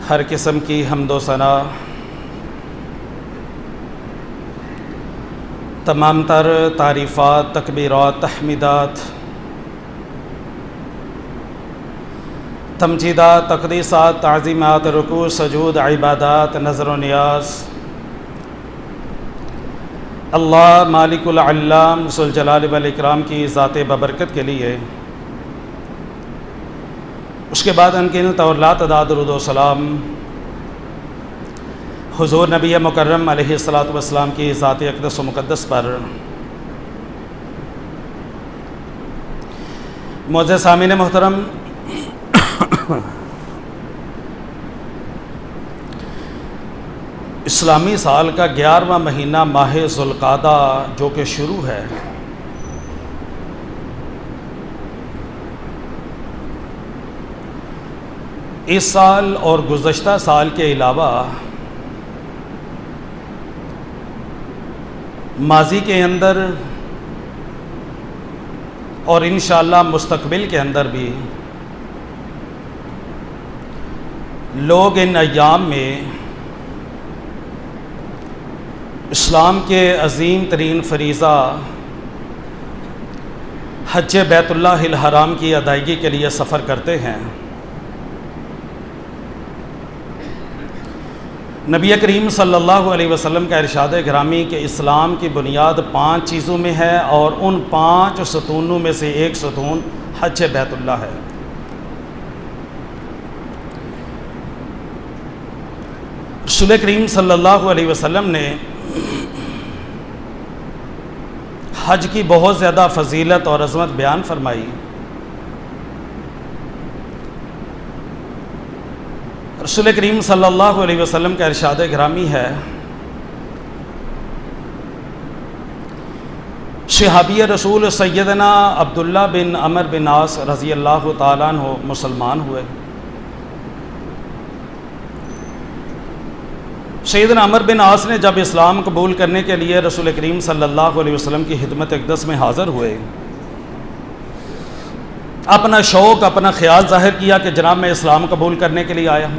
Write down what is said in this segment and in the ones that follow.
ہر قسم کی حمد و ثنا تمام تر تعریفات، تکبیرات، تحمیدات، تمجیدات، تقدیسات، تعظیمات، رکوع، سجود، عبادات، نظر و نیاز اللہ مالک العلام ذو الجلال والاکرام کی ذات ببرکت کے لیے، اس کے بعد انگنت اور لا تعداد درود و سلام حضور نبی مکرم علیہ الصلاۃ والسلام کی ذات اقدس و مقدس پر۔ معزز سامعین محترم، اسلامی سال کا 11واں مہینہ ماہ ذوالقعدہ جو کہ شروع ہے، اس سال اور گزشتہ سال کے علاوہ ماضی کے اندر اور انشاءاللہ مستقبل کے اندر بھی لوگ ان ایام میں اسلام کے عظیم ترین فریضہ حج بیت اللہ الحرام کی ادائیگی کے لیے سفر کرتے ہیں۔ نبی کریم صلی اللہ علیہ وسلم کا ارشاد گرامی کہ اسلام کی بنیاد 5 چیزوں میں ہے، اور ان 5 ستونوں میں سے ایک ستون حج بیت اللہ ہے۔ رسول کریم صلی اللہ علیہ وسلم نے حج کی بہت زیادہ فضیلت اور عظمت بیان فرمائی۔ رسول کریم صلی اللہ علیہ وسلم کا ارشاد گرامی ہے، صحابی رسول سیدنا عبداللہ بن عمر بن عاص رضی اللہ تعالیٰ عنہ مسلمان ہوئے۔ سیدنا عمر بن عاص نے جب اسلام قبول کرنے کے لیے رسول کریم صلی اللہ علیہ وسلم کی خدمت اقدس میں حاضر ہوئے، اپنا شوق، اپنا خیال ظاہر کیا کہ جناب میں اسلام قبول کرنے کے لیے آیا ہوں۔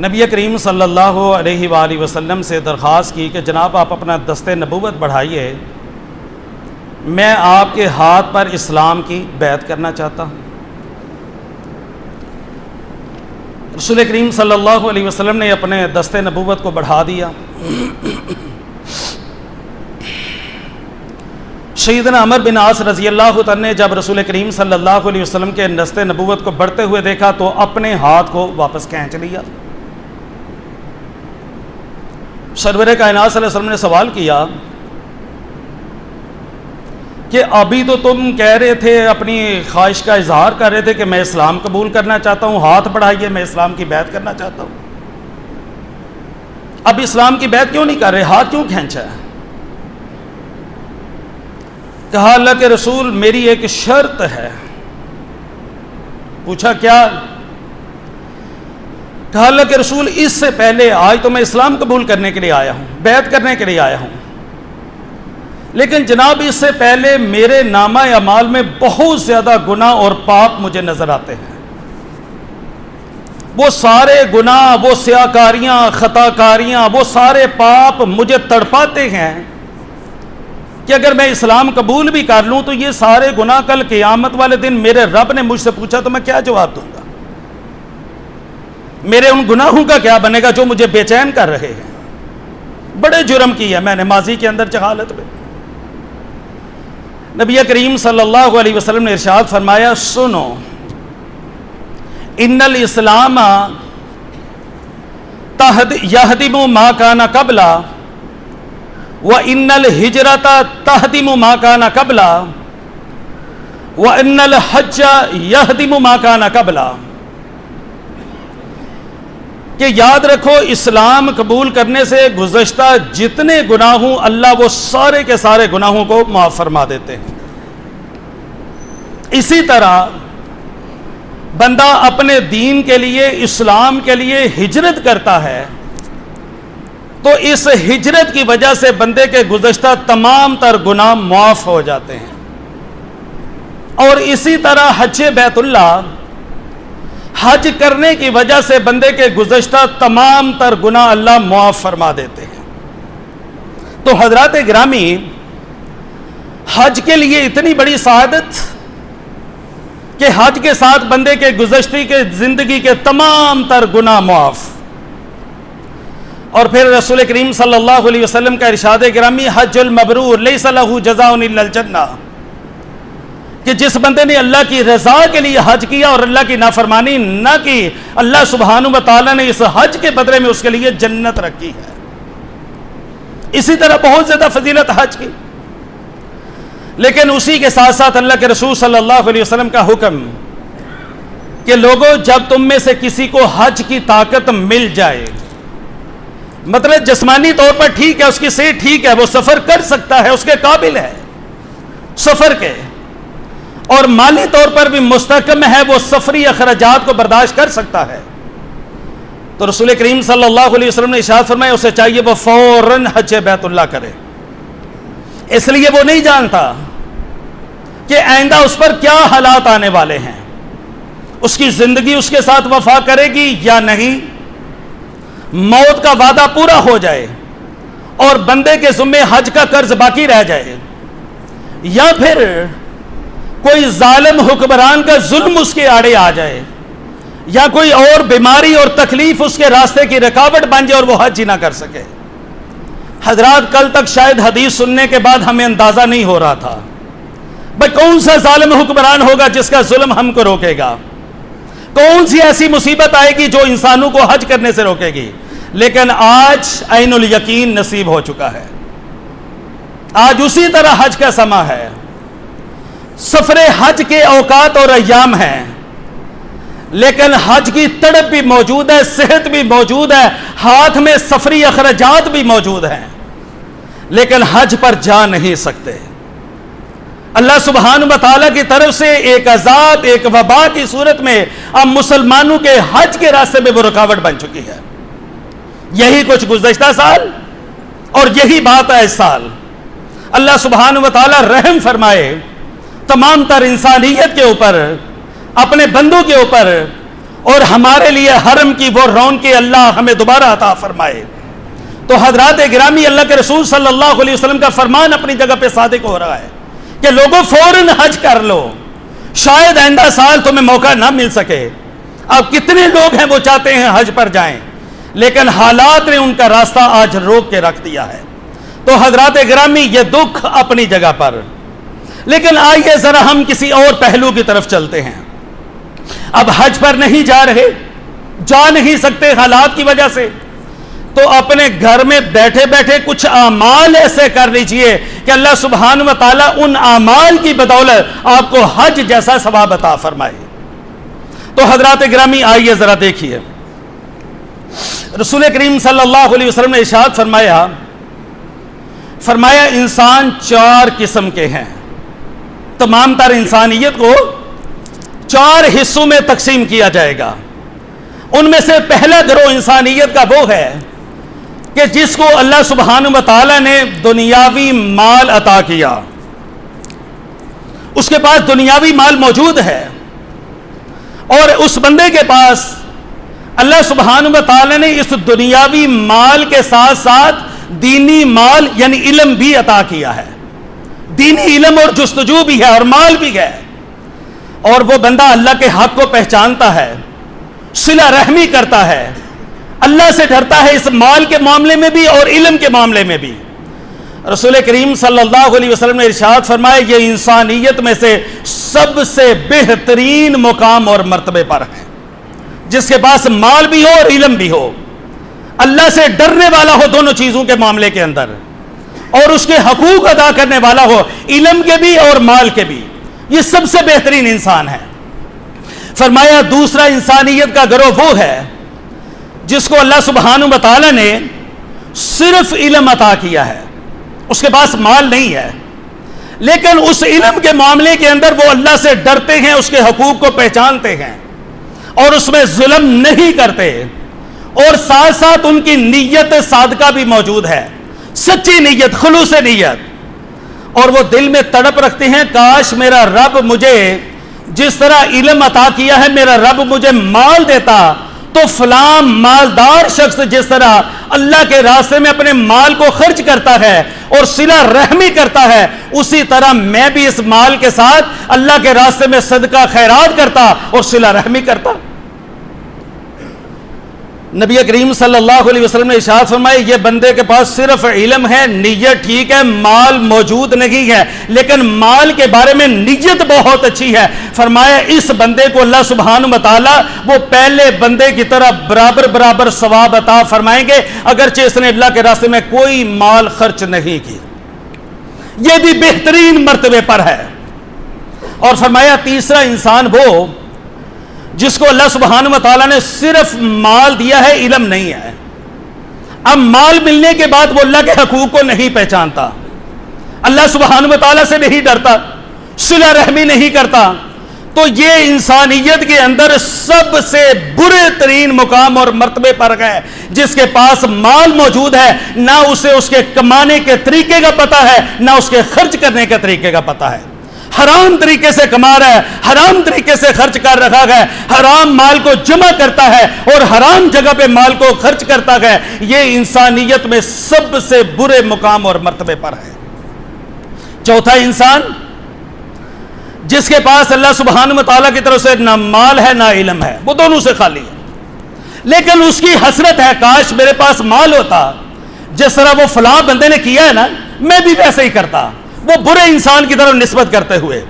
نبی کریم صلی اللہ علیہ وآلہ وسلم سے درخواست کی کہ جناب آپ اپنا دست نبوت بڑھائیے، میں آپ کے ہاتھ پر اسلام کی بیعت کرنا چاہتا ہوں۔ رسول کریم صلی اللہ علیہ وسلم نے اپنے دست نبوت کو بڑھا دیا۔ سیدنا عمر بن عاص رضی اللہ تعالیٰ نے جب رسول کریم صلی اللہ علیہ وسلم کے دست نبوت کو بڑھتے ہوئے دیکھا تو اپنے ہاتھ کو واپس کھینچ لیا۔ سرور کائنات صلی اللہ علیہ وسلم نے سوال کیا کہ ابھی تو تم کہہ رہے تھے، اپنی خواہش کا اظہار کر رہے تھے کہ میں اسلام قبول کرنا چاہتا ہوں، ہاتھ بڑھائیے، میں اسلام کی بیعت کرنا چاہتا ہوں، اب اسلام کی بیعت کیوں نہیں کر رہے، ہاتھ کیوں کھینچا ہے؟ کہا اللہ کے رسول میری ایک شرط ہے۔ پوچھا کیا؟ کہا اللہ کے رسول اس سے پہلے آج تو میں اسلام قبول کرنے کے لیے آیا ہوں، بیعت کرنے کے لیے آیا ہوں، لیکن جناب اس سے پہلے میرے نامہ اعمال میں بہت زیادہ گناہ اور پاپ مجھے نظر آتے ہیں۔ وہ سارے گناہ، وہ سیاکاریاں، خطاکاریاں، وہ سارے پاپ مجھے تڑپاتے ہیں کہ اگر میں اسلام قبول بھی کر لوں تو یہ سارے گناہ کل قیامت والے دن میرے رب نے مجھ سے پوچھا تو میں کیا جواب دوں گا؟ میرے ان گناہوں کا کیا بنے گا جو مجھے بے چین کر رہے ہیں؟ بڑے جرم کی ہے میں نے ماضی کے اندر جہالت میں۔ نبی کریم صلی اللہ علیہ وسلم نے ارشاد فرمایا، سنو، ان الاسلام یہدم ما کان قبل وان الہجرۃ تہدم ما کان قبل وان الحج یہدم ما کان قبل، کہ یاد رکھو اسلام قبول کرنے سے گزشتہ جتنے گناہ ہوں اللہ وہ سارے کے سارے گناہوں کو معاف فرما دیتے ہیں۔ اسی طرح بندہ اپنے دین کے لیے، اسلام کے لیے ہجرت کرتا ہے تو اس ہجرت کی وجہ سے بندے کے گزشتہ تمام تر گناہ معاف ہو جاتے ہیں۔ اور اسی طرح حج بیت اللہ، حج کرنے کی وجہ سے بندے کے گزشتہ تمام تر گناہ اللہ معاف فرما دیتے ہیں۔ تو حضرات گرامی، حج کے لیے اتنی بڑی سعادت کہ حج کے ساتھ بندے کے گزشتی کے زندگی کے تمام تر گناہ معاف۔ اور پھر رسول کریم صلی اللہ علیہ وسلم کا ارشاد گرامی، حج المبرور لیس لہ جزاء الا الجنہ، کہ جس بندے نے اللہ کی رضا کے لیے حج کیا اور اللہ کی نافرمانی نہ کی، اللہ سبحانہ و تعالیٰ نے اس حج کے بدلے میں اس کے لیے جنت رکھی ہے۔ اسی طرح بہت زیادہ فضیلت حج کی، لیکن اسی کے ساتھ ساتھ اللہ کے رسول صلی اللہ علیہ وسلم کا حکم کہ لوگوں، جب تم میں سے کسی کو حج کی طاقت مل جائے، مطلب جسمانی طور پر ٹھیک ہے، اس کی صحت ٹھیک ہے، وہ سفر کر سکتا ہے، اس کے قابل ہے سفر کے، اور مالی طور پر بھی مستحکم ہے، وہ سفری اخراجات کو برداشت کر سکتا ہے، تو رسول کریم صلی اللہ علیہ وسلم نے ارشاد فرمایا اسے چاہیے وہ فوراً حج بیت اللہ کرے۔ اس لیے وہ نہیں جانتا کہ آئندہ اس پر کیا حالات آنے والے ہیں، اس کی زندگی اس کے ساتھ وفا کرے گی یا نہیں، موت کا وعدہ پورا ہو جائے اور بندے کے ذمے حج کا قرض باقی رہ جائے، یا پھر کوئی ظالم حکمران کا ظلم اس کے آڑے آ جائے، یا کوئی اور بیماری اور تکلیف اس کے راستے کی رکاوٹ بن جائے اور وہ حج ہی نہ کر سکے۔ حضرات، کل تک شاید حدیث سننے کے بعد ہمیں اندازہ نہیں ہو رہا تھا بھئی کون سا ظالم حکمران ہوگا جس کا ظلم ہم کو روکے گا، کون سی ایسی مصیبت آئے گی جو انسانوں کو حج کرنے سے روکے گی، لیکن آج عین الیقین نصیب ہو چکا ہے۔ آج اسی طرح حج کا سماں ہے، سفر حج کے اوقات اور ایام ہیں، لیکن حج کی تڑپ بھی موجود ہے، صحت بھی موجود ہے، ہاتھ میں سفری اخراجات بھی موجود ہیں، لیکن حج پر جا نہیں سکتے۔ اللہ سبحانہ و تعالیٰ کی طرف سے ایک عذاب، ایک وبا کی صورت میں اب مسلمانوں کے حج کے راستے میں وہ رکاوٹ بن چکی ہے۔ یہی کچھ گزشتہ سال اور یہی بات ہے اس سال۔ اللہ سبحانہ و تعالیٰ رحم فرمائے تمام تر انسانیت کے اوپر، اپنے بندوں کے اوپر، اور ہمارے لیے حرم کی وہ رونقیں اللہ ہمیں دوبارہ عطا فرمائے۔ تو حضرات گرامی، اللہ کے رسول صلی اللہ علیہ وسلم کا فرمان اپنی جگہ پہ صادق ہو رہا ہے کہ لوگوں فوراً حج کر لو، شاید آئندہ سال تمہیں موقع نہ مل سکے۔ اب کتنے لوگ ہیں وہ چاہتے ہیں حج پر جائیں، لیکن حالات نے ان کا راستہ آج روک کے رکھ دیا ہے۔ تو حضرات گرامی، یہ دکھ اپنی جگہ پر، لیکن آئیے ذرا ہم کسی اور پہلو کی طرف چلتے ہیں۔ اب حج پر نہیں جا رہے، جا نہیں سکتے حالات کی وجہ سے، تو اپنے گھر میں بیٹھے بیٹھے کچھ اعمال ایسے کر لیجئے کہ اللہ سبحانہ و تعالیٰ ان اعمال کی بدولت آپ کو حج جیسا ثواب عطا فرمائے۔ تو حضرات گرامی، آئیے ذرا دیکھیے، رسول کریم صلی اللہ علیہ وسلم نے ارشاد فرمایا انسان 4 قسم کے ہیں۔ تمام تر انسانیت کو 4 حصوں میں تقسیم کیا جائے گا۔ ان میں سے پہلا گروہ انسانیت کا وہ ہے کہ جس کو اللہ سبحانہ و تعالیٰ نے دنیاوی مال عطا کیا، اس کے پاس دنیاوی مال موجود ہے، اور اس بندے کے پاس اللہ سبحانہ و تعالیٰ نے اس دنیاوی مال کے ساتھ ساتھ دینی مال یعنی علم بھی عطا کیا ہے۔ دینی علم اور جستجو بھی ہے اور مال بھی ہے، اور وہ بندہ اللہ کے حق کو پہچانتا ہے، صلہ رحمی کرتا ہے، اللہ سے ڈرتا ہے، اس مال کے معاملے میں بھی اور علم کے معاملے میں بھی۔ رسول کریم صلی اللہ علیہ وسلم نے ارشاد فرمایا یہ انسانیت میں سے سب سے بہترین مقام اور مرتبے پر ہے، جس کے پاس مال بھی ہو اور علم بھی ہو، اللہ سے ڈرنے والا ہو دونوں چیزوں کے معاملے کے اندر، اور اس کے حقوق ادا کرنے والا ہو، علم کے بھی اور مال کے بھی۔ یہ سب سے بہترین انسان ہے۔ فرمایا دوسرا انسانیت کا گروہ وہ ہے جس کو اللہ سبحانہ و تعالیٰ نے صرف علم عطا کیا ہے، اس کے پاس مال نہیں ہے، لیکن اس علم کے معاملے کے اندر وہ اللہ سے ڈرتے ہیں، اس کے حقوق کو پہچانتے ہیں اور اس میں ظلم نہیں کرتے، اور ساتھ ساتھ ان کی نیت صادقہ بھی موجود ہے، سچی نیت، خلوص نیت، اور وہ دل میں تڑپ رکھتے ہیں کاش میرا رب مجھے جس طرح علم عطا کیا ہے میرا رب مجھے مال دیتا تو فلاں مالدار شخص جس طرح اللہ کے راستے میں اپنے مال کو خرچ کرتا ہے اور صلہ رحمی کرتا ہے، اسی طرح میں بھی اس مال کے ساتھ اللہ کے راستے میں صدقہ خیرات کرتا اور صلہ رحمی کرتا۔ نبی کریم صلی اللہ علیہ وسلم نے ارشاد فرمایا یہ بندے کے پاس صرف علم ہے، نیت ٹھیک ہے، مال موجود نہیں ہے، لیکن مال کے بارے میں نیت بہت اچھی ہے۔ فرمایا اس بندے کو اللہ سبحانہ و تعالی وہ پہلے بندے کی طرح برابر برابر ثواب عطا فرمائیں گے اگرچہ اس نے اللہ کے راستے میں کوئی مال خرچ نہیں کی۔ یہ بھی بہترین مرتبے پر ہے۔ اور فرمایا تیسرا انسان وہ جس کو اللہ سبحانہ و تعالیٰ نے صرف مال دیا ہے، علم نہیں ہے۔ اب مال ملنے کے بعد وہ اللہ کے حقوق کو نہیں پہچانتا، اللہ سبحانہ و تعالیٰ سے نہیں ڈرتا، صلہ رحمی نہیں کرتا، تو یہ انسانیت کے اندر سب سے برے ترین مقام اور مرتبے پر ہے۔ جس کے پاس مال موجود ہے نہ اسے اس کے کمانے کے طریقے کا پتہ ہے، نہ اس کے خرچ کرنے کے طریقے کا پتہ ہے۔ حرام طریقے سے کما رہا ہے، حرام طریقے سے خرچ کر رکھا ہے، حرام مال کو جمع کرتا ہے اور حرام جگہ پہ مال کو خرچ کرتا ہے۔ یہ انسانیت میں سب سے برے مقام اور مرتبے پر ہے۔ چوتھا انسان جس کے پاس اللہ سبحانہ و تعالیٰ کی طرف سے نہ مال ہے نہ علم ہے، وہ دونوں سے خالی ہے، لیکن اس کی حسرت ہے کاش میرے پاس مال ہوتا، جس طرح وہ فلاں بندے نے کیا ہے نا میں بھی ویسے ہی کرتا۔ وہ برے انسان کی طرف نسبت کرتے ہوئے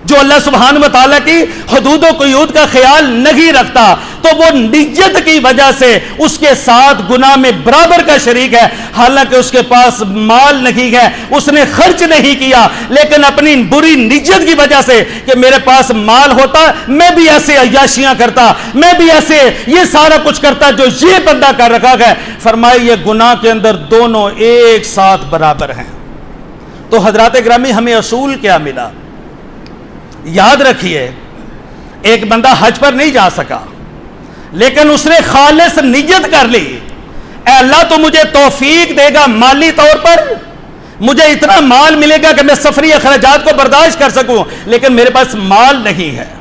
جو اللہ سبحانہ و تعالیٰ کی حدود و قیود کا خیال نہیں رکھتا، تو وہ نیت کی وجہ سے اس کے ساتھ گناہ میں برابر کا شریک ہے، حالانکہ اس کے پاس مال نہیں ہے، اس نے خرچ نہیں کیا، لیکن اپنی بری نیت کی وجہ سے کہ میرے پاس مال ہوتا میں بھی ایسے عیاشیاں کرتا، میں بھی ایسے یہ سارا کچھ کرتا جو یہ بندہ کر رکھا ہے۔ فرمایا یہ گناہ کے اندر دونوں ایک ساتھ برابر ہیں۔ تو حضرات گرامی ہمیں اصول کیا ملا؟ یاد رکھیے ایک بندہ حج پر نہیں جا سکا لیکن اس نے خالص نیت کر لی، اے اللہ تو مجھے توفیق دے گا مالی طور پر، مجھے اتنا مال ملے گا کہ میں سفری اخراجات کو برداشت کر سکوں، لیکن میرے پاس مال نہیں ہے۔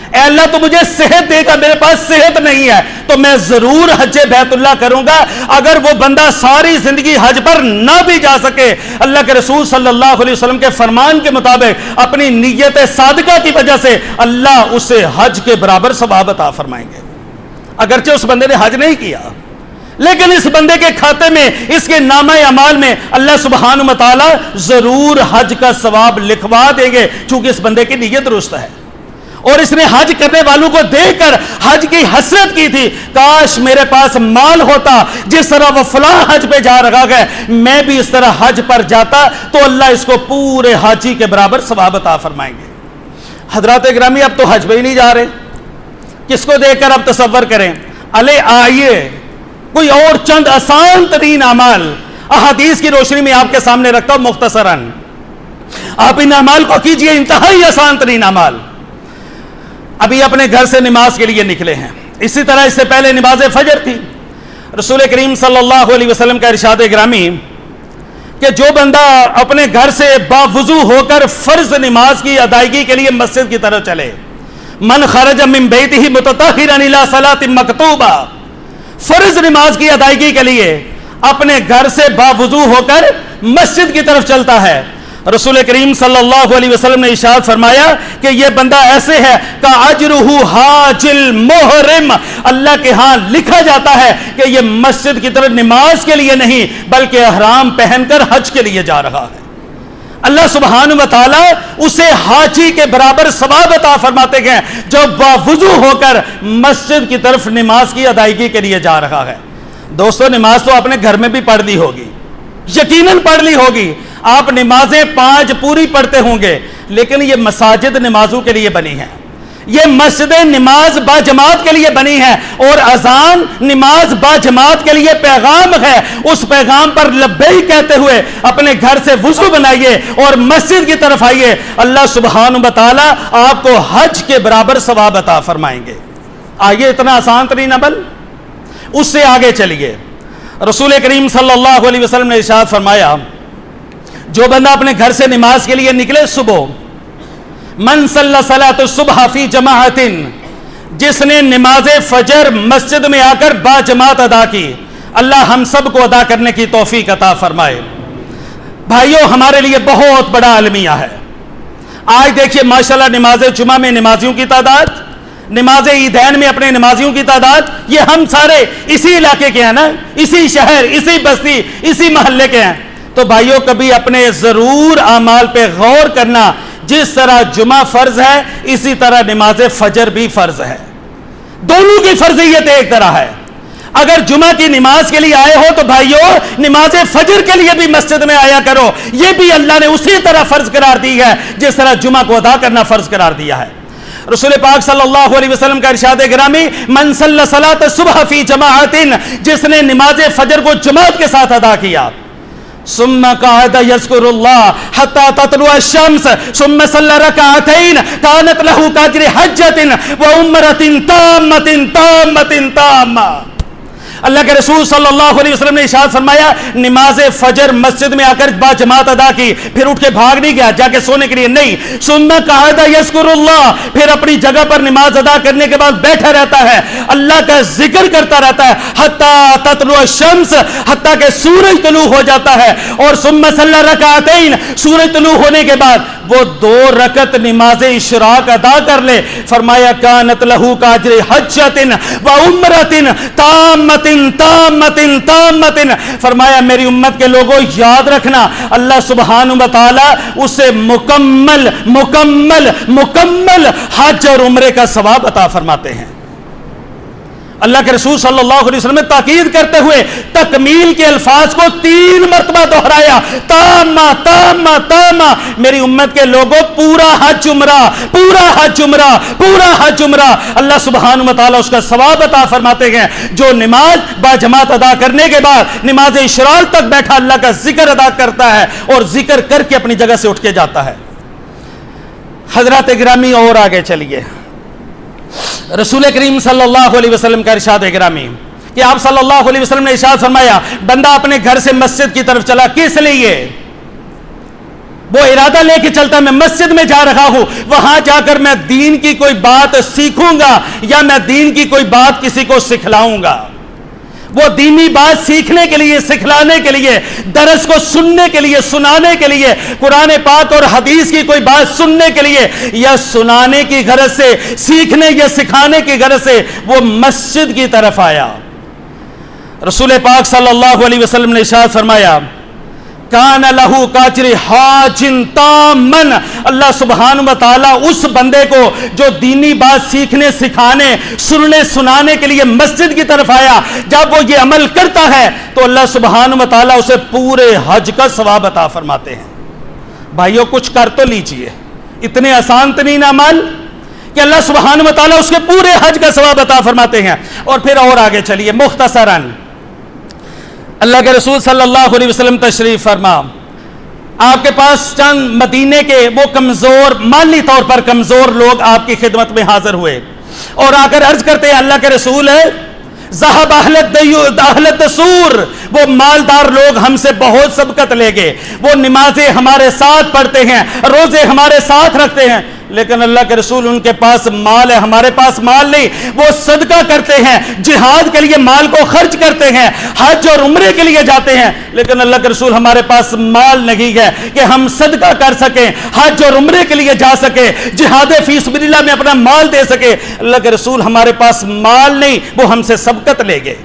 اے اللہ تو مجھے صحت دے گا، میرے پاس صحت نہیں ہے، تو میں ضرور حج بیت اللہ کروں گا۔ اگر وہ بندہ ساری زندگی حج پر نہ بھی جا سکے، اللہ کے رسول صلی اللہ علیہ وسلم کے فرمان کے مطابق اپنی نیت صادقہ کی وجہ سے اللہ اسے حج کے برابر ثواب عطا فرمائیں گے، اگرچہ اس بندے نے حج نہیں کیا، لیکن اس بندے کے کھاتے میں، اس کے نامہ اعمال میں اللہ سبحانہ و تعالی ضرور حج کا ثواب لکھوا دیں گے، چونکہ اس بندے کی نیت درست ہے۔ اور اس نے حج کرنے والوں کو دیکھ کر حج کی حسرت کی تھی، کاش میرے پاس مال ہوتا، جس طرح وہ فلاں حج پہ جا رہا ہے میں بھی اس طرح حج پر جاتا تو اللہ اس کو پورے حاجی کے برابر ثواب عطا فرمائیں گے۔ حضرات گرامی اب تو حج پہ ہی نہیں جا رہے، کس کو دیکھ کر اب تصور کریں؟ آئیے کوئی اور چند آسان ترین اعمال احادیث کی روشنی میں آپ کے سامنے رکھتا ہوں مختصراً، آپ ان اعمال کو کیجئے، انتہائی آسان ترین اعمال۔ ابھی اپنے گھر سے نماز کے لیے نکلے ہیں، اسی طرح اس سے پہلے نماز فجر تھی، رسول کریم صلی اللہ علیہ وسلم کا ارشاد گرامی کہ جو بندہ اپنے گھر سے باوضو ہو کر فرض نماز کی ادائیگی کے لیے مسجد کی طرف چلے، من خرج من بیتہ متطہرا الی صلاۃ مکتوبہ، فرض نماز کی ادائیگی کے لیے اپنے گھر سے باوضو ہو کر مسجد کی طرف چلتا ہے، رسول کریم صلی اللہ علیہ وسلم نے ارشاد فرمایا کہ یہ بندہ ایسے ہے کہ اجرہ حاج المحرم، اللہ کے ہاں لکھا جاتا ہے کہ یہ مسجد کی طرف نماز کے لیے نہیں بلکہ احرام پہن کر حج کے لیے جا رہا ہے۔ اللہ سبحانہ و تعالی اسے حاجی کے برابر ثواب عطا فرماتے ہیں جو باوضو ہو کر مسجد کی طرف نماز کی ادائیگی کے لیے جا رہا ہے۔ دوستو نماز تو آپ نے گھر میں بھی پڑھ لی ہوگی، یقیناً پڑھ لی ہوگی، آپ نمازیں 5 پوری پڑھتے ہوں گے، لیکن یہ مساجد نمازوں کے لیے بنی ہیں، یہ مسجدیں نماز با جماعت کے لیے بنی ہیں، اور اذان نماز با جماعت کے لیے پیغام ہے۔ اس پیغام پر لبیک کہتے ہوئے اپنے گھر سے وضو بنائیے اور مسجد کی طرف آئیے، اللہ سبحانہ و تعالی آپ کو حج کے برابر ثواب عطا فرمائیں گے۔ آئیے اتنا آسان ترین عمل، اس سے آگے چلیے۔ رسول کریم صلی اللہ علیہ وسلم نے ارشاد فرمایا جو بندہ اپنے گھر سے نماز کے لیے نکلے صبح، من صلی صلاۃ الصبح فی جماعت، جس نے نماز فجر مسجد میں آ کر با جماعت ادا کی، اللہ ہم سب کو ادا کرنے کی توفیق عطا فرمائے۔ بھائیوں، ہمارے لیے بہت بڑا المیہ ہے۔ آج دیکھیے ماشاءاللہ نماز جمعہ میں نمازیوں کی تعداد، نماز عیدین میں اپنے نمازیوں کی تعداد، یہ ہم سارے اسی علاقے کے ہیں نا، اسی شہر، اسی بستی، اسی محلے کے ہیں۔ تو بھائیوں، کبھی اپنے ضرور اعمال پہ غور کرنا، جس طرح جمعہ فرض ہے اسی طرح نماز فجر بھی فرض ہے، دونوں کی فرضیت ایک طرح ہے۔ اگر جمعہ کی نماز کے لیے آئے ہو تو بھائیوں نماز فجر کے لیے بھی مسجد میں آیا کرو، یہ بھی اللہ نے اسی طرح فرض قرار دی ہے جس طرح جمعہ کو ادا کرنا فرض قرار دیا ہے۔ رسول پاک صلی اللہ علیہ وسلم کا ارشاد گرامی، من صلی صلاۃ الصبح فی جماعت، جس نے نماز فجر کو جماعت کے ساتھ ادا کیا، ثم قعد يذكر الله حتى تطلع الشمس ثم صلى ركعتين كانت له كأجر حجة وعمرة تامة۔ اللہ کے رسول صلی اللہ علیہ وسلم نے ارشاد فرمایا، نماز فجر مسجد میں آ کر با جماعت ادا کی، پھر اٹھ کے بھاگ نہیں گیا جا کے سونے کے لیے، نہیں، ثم قعد يذكر الله، پھر اپنی جگہ پر نماز ادا کرنے کے بعد بیٹھا رہتا ہے، اللہ کا ذکر کرتا رہتا ہے، حتی تطلع الشمس، حتیٰ کہ سورج طلوع ہو جاتا ہے، اور ثم صلی رکعتین، سورج طلوع ہونے کے بعد وہ 2 رکعت نماز اشراق ادا کر لے، فرمایا کانت لہو کاجر حجۃ وعمرۃ تامۃ، فرمایا میری امت کے لوگوں یاد رکھنا، اللہ سبحانہ و تعالی اسے مکمل حج اور عمرے کا ثواب عطا فرماتے ہیں۔ اللہ کے رسول صلی اللہ علیہ وسلم نے تاکید کرتے ہوئے تکمیل کے الفاظ کو 3 مرتبہ دہرایا، تامہ تامہ تامہ، میری امت کے لوگوں پورا حج عمرہ، پورا حج عمرہ، پورا حج عمرہ، اللہ سبحانہ و تعالیٰ اس کا ثواب عطا فرماتے ہیں۔ جو نماز با جماعت ادا کرنے کے بعد نماز اشراق تک بیٹھا اللہ کا ذکر ادا کرتا ہے اور ذکر کر کے اپنی جگہ سے اٹھ کے جاتا ہے۔ حضرات گرامی، اور آگے چلیے، رسول کریم صلی اللہ علیہ وسلم کا ارشاد گرامی کہ آپ صلی اللہ علیہ وسلم نے ارشاد فرمایا، بندہ اپنے گھر سے مسجد کی طرف چلا، کس لیے؟ وہ ارادہ لے کے چلتا میں مسجد میں جا رہا ہوں، وہاں جا کر میں دین کی کوئی بات سیکھوں گا یا میں دین کی کوئی بات کسی کو سکھلاؤں گا۔ وہ دینی بات سیکھنے کے لیے، سکھلانے کے لیے، درس کو سننے کے لیے، سنانے کے لیے، قرآن پاک اور حدیث کی کوئی بات سننے کے لیے یا سنانے کی غرض سے، سیکھنے یا سکھانے کی غرض سے وہ مسجد کی طرف آیا۔ رسول پاک صلی اللہ علیہ وسلم نے ارشاد فرمایا، کان لہو کاجر حاج تامن، اللہ سبحانہ و تعالیٰ اس بندے کو جو دینی بات سیکھنے، سکھانے، سننے، سنانے کے لیے مسجد کی طرف آیا، جب وہ یہ عمل کرتا ہے تو اللہ سبحانہ و تعالیٰ اسے پورے حج کا ثواب عطا فرماتے ہیں۔ بھائیوں، کچھ کر تو لیجئے، اتنے آسان ترین عمل کہ اللہ سبحانہ و تعالیٰ اس کے پورے حج کا ثواب عطا فرماتے ہیں۔ اور پھر اور آگے چلیے، مختصراً اللہ کے رسول صلی اللہ علیہ وسلم تشریف فرما، آپ کے پاس چند مدینے کے وہ کمزور، مالی طور پر کمزور لوگ آپ کی خدمت میں حاضر ہوئے اور آ کر عرض کرتے ہیں، اللہ کے رسول ہے ذہب اہل الدثور، وہ مالدار لوگ ہم سے بہت سبقت لے گئے، وہ نمازیں ہمارے ساتھ پڑھتے ہیں، روزے ہمارے ساتھ رکھتے ہیں، لیکن اللہ کے رسول ان کے پاس مال ہے، ہمارے پاس مال نہیں، وہ صدقہ کرتے ہیں، جہاد کے لیے مال کو خرچ کرتے ہیں، حج اور عمرے کے لیے جاتے ہیں، لیکن اللہ کے رسول ہمارے پاس مال نہیں ہے کہ ہم صدقہ کر سکیں، حج اور عمرے کے لیے جا سکیں، جہاد فی سبیل اللہ میں اپنا مال دے سکیں، اللہ کے رسول ہمارے پاس مال نہیں، وہ ہم سے سبقت لے گئے۔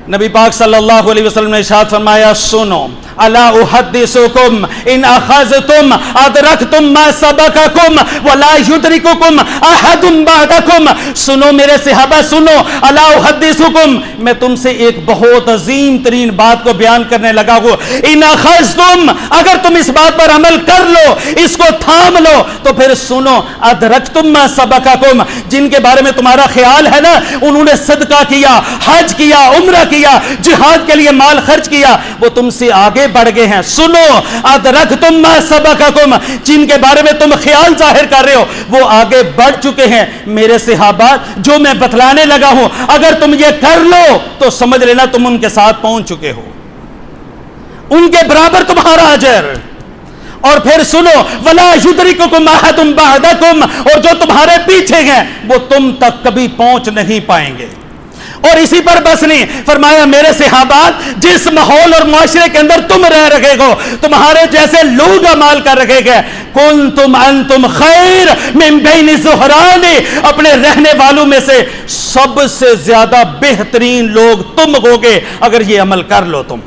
نبی پاک صلی اللہ علیہ وسلم نے ارشاد فرمایا، سنو الا احدثکم ان اخذتم ادرکتم ما سبقکم ولا یدرککم احد بعدکم، سنو میرے صحابہ، سنو الا احدثکم، میں تم سے ایک بہت عظیم ترین بات کو بیان کرنے لگا ہوں، ان اخذتم، اگر تم اس بات پر عمل کر لو، اس کو تھام لو، تو پھر سنو ادرکتم ما سبقکم، جن کے بارے میں تمہارا خیال ہے نا انہوں نے صدقہ کیا، حج کیا، عمرہ کیا، جہاد کے لیے مال خرچ کیا، وہ تم سے آگے بڑھ گئے ہیں، سنو ادرکتم ما سبقکم، جن کے بارے میں تم خیال ظاہر کر رہے ہو وہ آگے بڑھ چکے ہیں، میرے صحابہ جو میں بتلانے لگا ہوں اگر تم یہ کر لو تو سمجھ لینا تم ان کے ساتھ پہنچ چکے ہو، ان کے برابر تمہارا اجر۔ اور پھر سنو ولا یدرککم احد بعدکم، اور جو تمہارے پیچھے ہیں وہ تم تک کبھی پہنچ نہیں پائیں گے۔ اور اسی پر بس نہیں، فرمایا میرے صحابہ جس ماحول اور معاشرے کے اندر تم رہ رہے ہو، تمہارے جیسے لوگ اعمال کر رہے ہیں، کنتم انتم خیر من بین الزہران، اپنے رہنے والوں میں سے سب سے زیادہ بہترین لوگ تم ہوگے اگر یہ عمل کر لو تم۔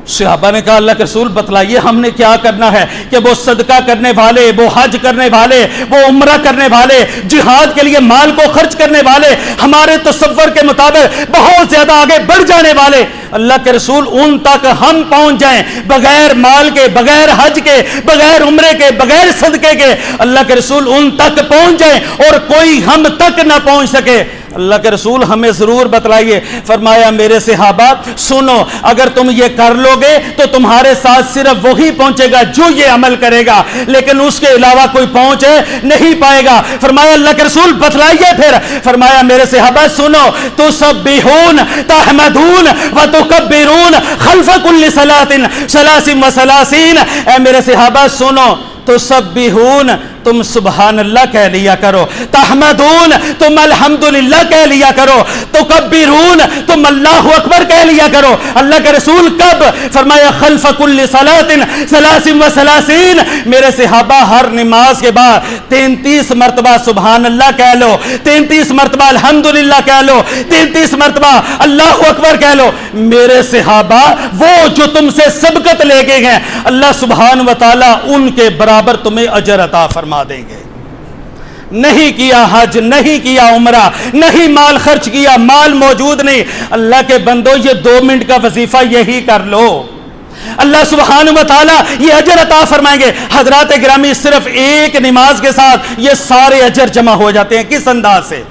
صحابہ نے کہا اللہ کے رسول بتلائیے ہم نے کیا کرنا ہے کہ وہ صدقہ کرنے والے، وہ حج کرنے والے، وہ عمرہ کرنے والے، جہاد کے لیے مال کو خرچ کرنے والے، ہمارے تصور کے مطابق بہت زیادہ آگے بڑھ جانے والے، اللہ کے رسول ان تک ہم پہنچ جائیں بغیر مال کے، بغیر حج کے، بغیر عمرے کے، بغیر صدقے کے، اللہ کے رسول ان تک پہنچ جائیں اور کوئی ہم تک نہ پہنچ سکے، اللہ کے رسول ہمیں ضرور بتلائیے۔ فرمایا میرے صحابہ سنو، اگر تم یہ کر لو گے تو تمہارے ساتھ صرف وہی پہنچے گا جو یہ عمل کرے گا، لیکن اس کے علاوہ کوئی پہنچ نہیں پائے گا۔ فرمایا اللہ کے رسول بتلائیے پھر۔ فرمایا میرے صحابہ سنو، تسبحون تحمدون وتکبرون خلف کل صلاۃ ثلاث وثلاثین، اے میرے صحابہ سنو، تسبحون تم سبحان اللہ کہہ لیا کرو، تحمدون تم الحمدللہ کہہ لیا کرو، تکبرون تم اللہ اکبر کہہ لیا کرو۔ اللہ کے رسول کب؟ فرمایا خلف کل صلاۃ ثلاث وثلاثین، میرے صحابہ ہر نماز کے بعد 33 مرتبہ سبحان اللہ کہہ لو، 33 مرتبہ الحمدللہ کہہ لو، 33 مرتبہ اللہ اکبر کہہ لو۔ میرے صحابہ وہ جو تم سے سبقت لے گئے ہیں، اللہ سبحانہ و تعالی ان کے برابر تمہیں اجر عطا فرما دیں گے۔ نہیں کیا حج، نہیں کیا عمرہ، نہیں مال خرچ کیا، مال موجود نہیں، اللہ کے بندو یہ 2 منٹ کا وظیفہ یہی کر لو، اللہ سبحانہ و تعالیٰ یہ اجر عطا فرمائیں گے۔ حضرات گرامی صرف ایک نماز کے ساتھ یہ سارے اجر جمع ہو جاتے ہیں۔ کس انداز سے؟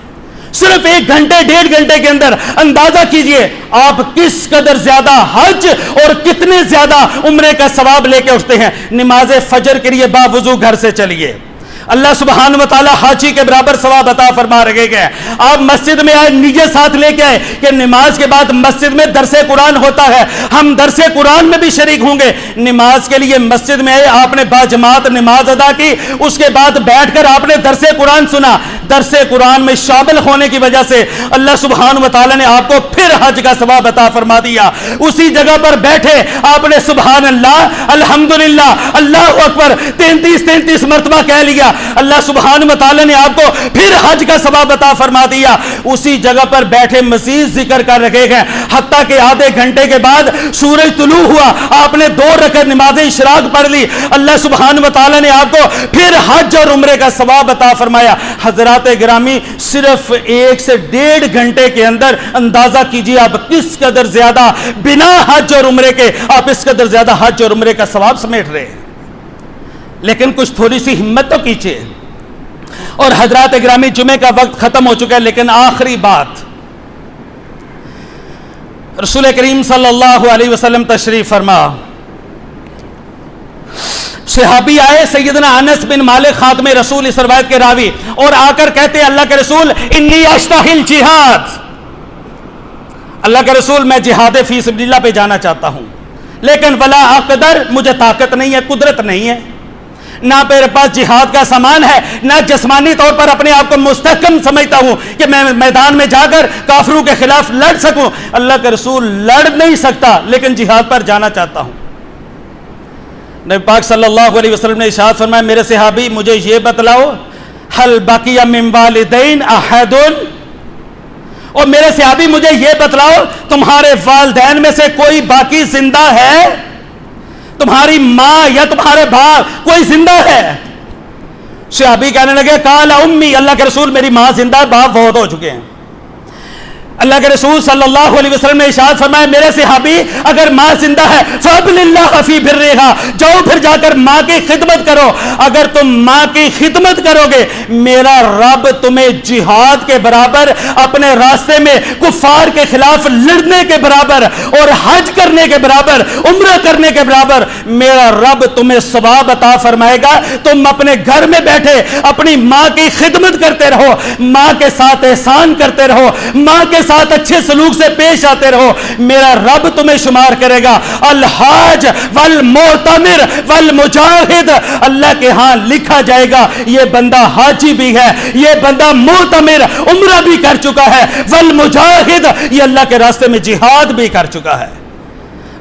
صرف 1 گھنٹے 1.5 گھنٹے کے اندر اندازہ کیجئے آپ کس قدر زیادہ حج اور کتنے زیادہ عمرے کا ثواب لے کے اٹھتے ہیں۔ نماز فجر کے لیے باوضو گھر سے چلیے، اللہ سبحانہ و تعالیٰ حاجی کے برابر ثواب عطا فرما رہے گئے۔ آپ مسجد میں آئے، نیت ساتھ لے کے آئے کہ نماز کے بعد مسجد میں درس قرآن ہوتا ہے، ہم درس قرآن میں بھی شریک ہوں گے۔ نماز کے لیے مسجد میں آئے، آپ نے باجماعت نماز ادا کی، اس کے بعد بیٹھ کر آپ نے درس قرآن سنا، درس قرآن میں شامل ہونے کی وجہ سے اللہ سبحانہ و تعالیٰ نے آپ کو پھر حج کا ثواب عطا فرما دیا۔ اسی جگہ پر بیٹھے آپ نے سبحان اللہ الحمدللہ اللہ اکبر 33 مرتبہ کہہ لیا، اللہ سبحانہ و تعالیٰ نے آپ کو پھر حج کا ثواب عطا فرما دیا۔ اسی جگہ پر بیٹھے مزید ذکر کر رکھے ہیں، حتیٰ کہ آدھے گھنٹے کے بعد سورج طلوع ہوا، آپ نے 2 رکعت نماز اشراق پڑھ لی، اللہ سبحانہ و تعالیٰ نے آپ کو پھر حج اور عمرے کا ثواب عطا فرمایا۔ حضرات گرامی صرف 1 سے 1.5 گھنٹے کے اندر اندازہ کیجیے آپ کس قدر زیادہ بنا حج اور عمرے کے آپ اس قدر زیادہ حج اور عمرے کا ثواب سمیٹ رہے ہیں۔ لیکن کچھ تھوڑی سی ہمت تو کیجیے۔ اور حضرات گرامی جمعے کا وقت ختم ہو چکا ہے، لیکن آخری بات، رسول کریم صلی اللہ علیہ وسلم تشریف فرما، صحابی آئے سیدنا انس بن مالک خاتم رسول اس روایت کے راوی، اور آ کر کہتے ہیں اللہ کے رسول انی اشتہی الجہاد، اللہ کے رسول میں جہاد فی سبیل اللہ پہ جانا چاہتا ہوں، لیکن ولا اقدر، مجھے طاقت نہیں ہے، قدرت نہیں ہے، نہ میرے پاس جہاد کا سامان ہے، نہ جسمانی طور پر اپنے آپ کو مستحکم سمجھتا ہوں کہ میں میدان میں جا کر کافروں کے خلاف لڑ سکوں۔ اللہ کے رسول لڑ نہیں سکتا لیکن جہاد پر جانا چاہتا ہوں۔ نبی پاک صلی اللہ علیہ وسلم نے ارشاد فرمایا میرے صحابی مجھے یہ بتلاؤ حل بقی من والدین احد، اور میرے صحابی مجھے یہ بتلاؤ تمہارے والدین میں سے کوئی باقی زندہ ہے؟ تمہاری ماں یا تمہارے باپ کوئی زندہ ہے؟ صحابی کہنے لگے قال امی، اللہ کے رسول میری ماں زندہ ہے، باپ فوت ہو چکے ہیں۔ اللہ کے رسول صلی اللہ علیہ وسلم نے ارشاد فرمایا میرے صحابی اگر ماں زندہ ہے فَأَبْلِ اللَّهَ فِي بِرِّهَا، جاؤ پھر جا کر ماں کی خدمت کرو، اگر تم ماں کی خدمت کرو گے میرا رب تمہیں جہاد کے برابر، اپنے راستے میں کفار کے خلاف لڑنے کے برابر اور حج کرنے کے برابر، عمرہ کرنے کے برابر میرا رب تمہیں ثواب عطا فرمائے گا۔ تم اپنے گھر میں بیٹھے اپنی ماں کی خدمت کرتے رہو، ماں کے ساتھ احسان کرتے رہو، ماں کے ساتھ اچھے سلوک سے پیش آتے رہو، میرا رب تمہیں شمار کرے گا الحاج والمعتمر والمجاہد، اللہ کے ہاں لکھا جائے گا یہ بندہ حاجی بھی ہے، یہ بندہ معتمر عمرہ بھی کر چکا ہے، والمجاہد یہ اللہ کے راستے میں جہاد بھی کر چکا ہے۔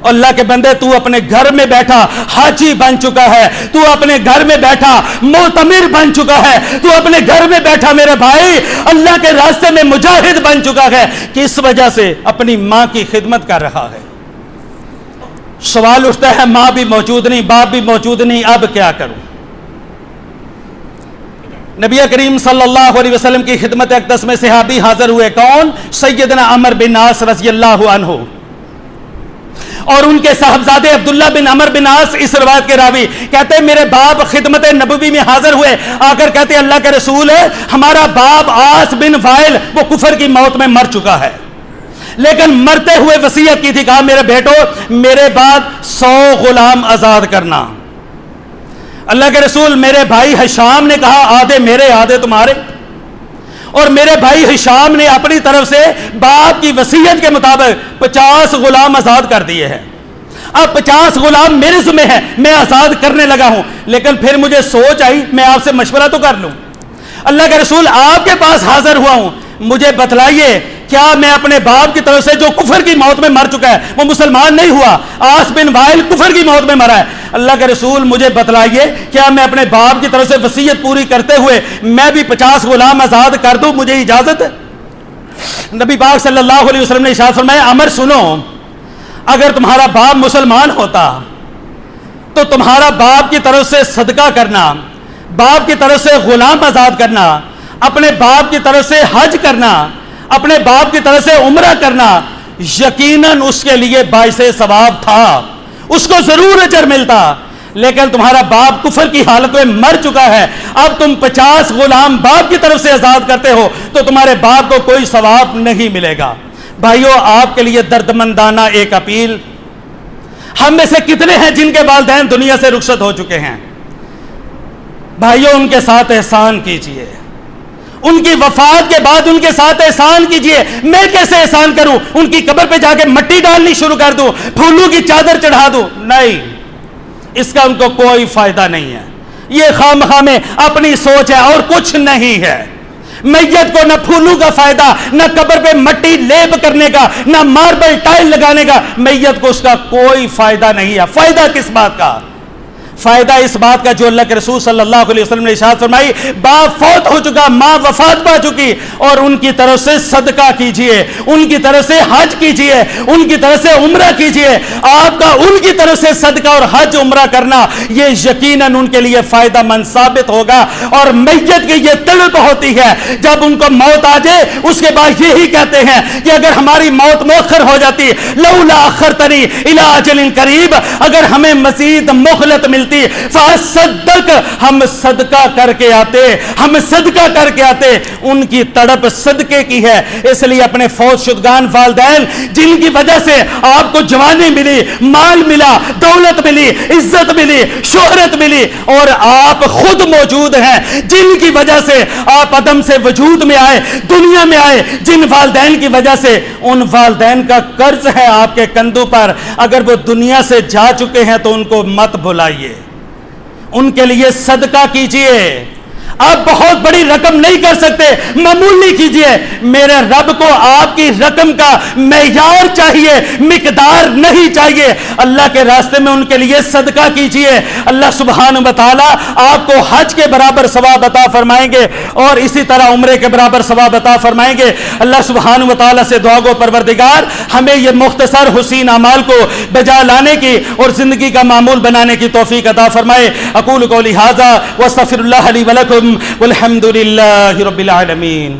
اللہ کے بندے تو اپنے گھر میں بیٹھا حاجی بن چکا ہے، تو اپنے گھر میں بیٹھا معتمر بن چکا ہے، تو اپنے گھر میں بیٹھا میرے بھائی اللہ کے راستے میں مجاہد بن چکا ہے، کس وجہ سے؟ اپنی ماں کی خدمت کر رہا ہے۔ سوال اٹھتا ہے ماں بھی موجود نہیں، باپ بھی موجود نہیں، اب کیا کروں؟ نبی کریم صلی اللہ علیہ وسلم کی خدمت اقدس میں صحابی حاضر ہوئے، کون؟ سیدنا عمر بن عاص رضی اللہ عنہ، اور ان کے صاحبزادے عبداللہ بن عمر بن عاص اس روایت کے راوی کہتے ہیں میرے باپ خدمت نبوی میں حاضر ہوئے، آ کر کہتے ہیں اللہ کے رسول ہے ہمارا باپ عاص بن وائل وہ کفر کی موت میں مر چکا ہے، لیکن مرتے ہوئے وصیت کی تھی، کہا میرے بیٹو میرے بعد 100 غلام آزاد کرنا۔ اللہ کے رسول میرے بھائی ہشام نے کہا آدھے میرے آدھے تمہارے، اور میرے بھائی ہشام نے اپنی طرف سے باپ کی وصیت کے مطابق 50 غلام آزاد کر دیے ہیں۔ اب 50 غلام میرے ذمہ ہیں، میں آزاد کرنے لگا ہوں، لیکن پھر مجھے سوچ آئی میں آپ سے مشورہ تو کر لوں۔ اللہ کے رسول آپ کے پاس حاضر ہوا ہوں، مجھے بتلائیے کیا میں اپنے باپ کی طرف سے جو کفر کی موت میں مر چکا ہے، وہ مسلمان نہیں ہوا، عاص بن وائل کفر کی موت میں مرا ہے، اللہ کے رسول مجھے بتلائیے کیا میں اپنے باپ کی طرف سے وصیت پوری کرتے ہوئے میں بھی 50 غلام آزاد کر دوں، مجھے اجازت ہے؟ نبی پاک صلی اللہ علیہ وسلم نے ارشاد فرمایا عمر سنو، اگر تمہارا باپ مسلمان ہوتا تو تمہارا باپ کی طرف سے صدقہ کرنا، باپ کی طرف سے غلام آزاد کرنا، اپنے باپ کی طرف سے حج کرنا، اپنے باپ کی طرف سے عمرہ کرنا یقیناً اس کے لیے باعث ثواب تھا، اس کو ضرور اجر ملتا، لیکن تمہارا باپ کفر کی حالت میں مر چکا ہے، اب تم 50 غلام باپ کی طرف سے آزاد کرتے ہو تو تمہارے باپ کو کوئی ثواب نہیں ملے گا۔ بھائیو آپ کے لیے دردمندانہ ایک اپیل، ہم میں سے کتنے ہیں جن کے والدین دنیا سے رخصت ہو چکے ہیں؟ بھائیو ان کے ساتھ احسان کیجئے، ان کی وفات کے بعد ان کے ساتھ احسان کیجئے۔ میں کیسے احسان کروں؟ ان کی قبر پہ جا کے مٹی ڈالنی شروع کر دوں، پھولوں کی چادر چڑھا دوں؟ نہیں، اس کا ان کو کوئی فائدہ نہیں ہے، یہ خواہ میں اپنی سوچ ہے اور کچھ نہیں ہے۔ میت کو نہ پھولوں کا فائدہ، نہ قبر پہ مٹی لیپ کرنے کا، نہ ماربل ٹائل لگانے کا، میت کو اس کا کوئی فائدہ نہیں ہے۔ فائدہ کس بات کا؟ فائدہ اس بات کا جو اللہ کے رسول صلی اللہ علیہ وسلم نے ارشاد فرمائی باپ فوت ہو چکا، ماں وفات پا چکی، اور ان کی طرف سے صدقہ کیجئے، ان کی طرف سے حج کیجئے، ان کی طرف سے عمرہ کیجئے۔ آپ کا ان کی طرف سے صدقہ اور حج عمرہ کرنا یہ یقیناً ان کے لیے فائدہ مند ثابت ہوگا۔ اور میت کی یہ تڑپ ہوتی ہے جب ان کو موت آ جائے اس کے بعد یہی کہتے ہیں کہ اگر ہماری موت مؤخر ہو جاتی لولا اخرتنی الی اجل قریب، اگر ہمیں مزید مہلت ملتی فاصدق، ہم صدقہ کر کے آتے، ہم صدقہ کر کے آتے۔ ان کی تڑپ صدقے کی ہے، اس لیے اپنے فوت شدگان والدین جن کی وجہ سے آپ کو جوانی ملی، مال ملا، دولت ملی، عزت ملی، شہرت ملی، اور آپ خود موجود ہیں، جن کی وجہ سے آپ عدم سے وجود میں آئے، دنیا میں آئے، جن والدین کی وجہ سے ان والدین کا قرض ہے آپ کے کندھوں پر، اگر وہ دنیا سے جا چکے ہیں تو ان کو مت بھلائیے، ان کے لیے صدقہ کیجئے۔ آپ بہت بڑی رقم نہیں کر سکتے، معمولی کیجئے۔ میرے رب کو آپ کی رقم کا معیار چاہیے، مقدار نہیں چاہیے۔ اللہ کے راستے میں ان کے لیے صدقہ کیجئے، اللہ سبحانہ و تعالی آپ کو حج کے برابر ثواب عطا فرمائیں گے، اور اسی طرح عمرے کے برابر ثواب عطا فرمائیں گے۔ اللہ سبحانہ و تعالی سے دعا گو پروردگار ہمیں یہ مختصر حسین اعمال کو بجا لانے کی اور زندگی کا معمول بنانے کی توفیق عطا فرمائے۔ اقول قولی ھذا واستغفر اللہ لی ولکم والحمد للہ رب العالمین۔